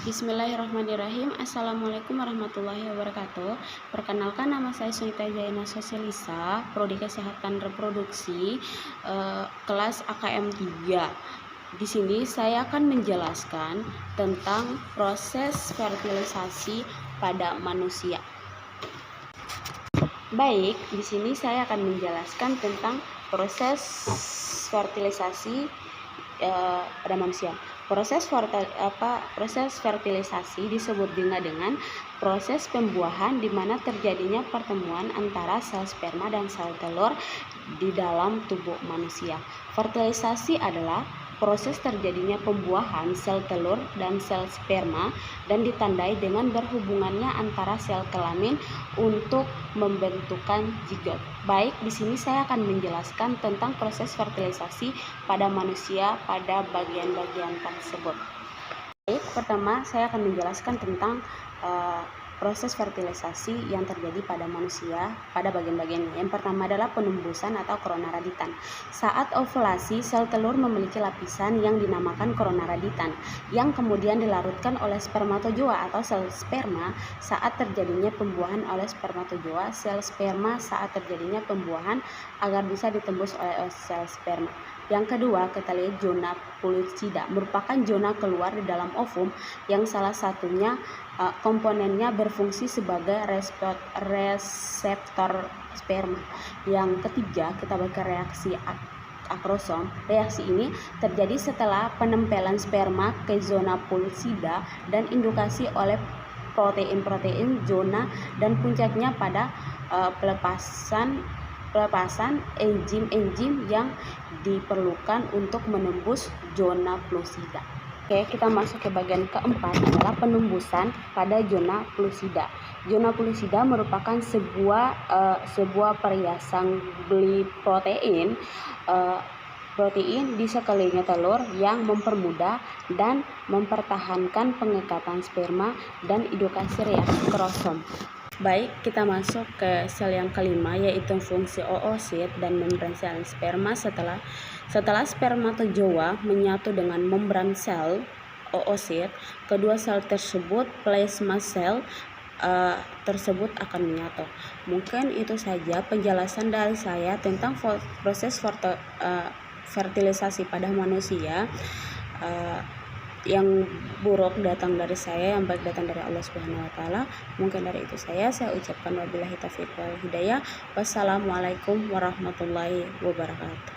Bismillahirrahmanirrahim. Assalamualaikum warahmatullahi wabarakatuh. Perkenalkan, nama saya Sunita Jaina Sosialisa, Prodi Kesehatan Reproduksi, kelas AKM 3. Di sini saya akan menjelaskan tentang proses fertilisasi pada manusia. Baik, di sini saya akan menjelaskan tentang proses fertilisasi pada manusia. Proses fertilisasi disebut dengan proses pembuahan di mana terjadinya pertemuan antara sel sperma dan sel telur di dalam tubuh manusia. Fertilisasi adalah proses terjadinya pembuahan sel telur dan sel sperma dan ditandai dengan berhubungannya antara sel kelamin untuk membentukkan zigot. Baik, di sini saya akan menjelaskan tentang proses fertilisasi pada manusia pada bagian-bagian tersebut. Baik, pertama saya akan menjelaskan tentang proses fertilisasi yang terjadi pada manusia pada bagian-bagiannya. Yang pertama adalah penumbusan atau korona raditan. Saat ovulasi, sel telur memiliki lapisan yang dinamakan korona raditan yang kemudian dilarutkan oleh spermatozoa atau sel sperma saat terjadinya pembuahan oleh spermatozoa, sel sperma saat terjadinya pembuahan agar bisa ditembus oleh sel sperma. Yang kedua, kita lihat zona pellucida, merupakan zona keluar di dalam ovum yang salah satunya komponennya berfungsi sebagai reseptor sperma. Yang ketiga, kita baca reaksi akrosom. Reaksi ini terjadi setelah penempelan sperma ke zona pellucida dan indukasi oleh protein-protein zona dan puncaknya pada pelepasan enzim-enzim yang diperlukan untuk menembus zona pellucida. Oke, kita masuk ke bagian keempat adalah penumbusan pada zona pellucida. Zona pellucida merupakan sebuah periasan gliprotein di sekelilingnya telur yang mempermudah dan mempertahankan pengekatan sperma dan indukasi reaksi kromosom. Baik, kita masuk ke sel yang kelima, yaitu fungsi oosit dan membran sel sperma. Setelah spermatozoa menyatu dengan membran sel oosit, kedua sel tersebut, plasma sel tersebut akan menyatu. Mungkin itu saja penjelasan dari saya tentang proses fertilisasi pada manusia. Yang buruk datang dari saya, yang baik datang dari Allah Subhanahu wa taala. Mungkin dari itu saya ucapkan wabillahi taufiq wal hidayah. Wassalamualaikum warahmatullahi wabarakatuh.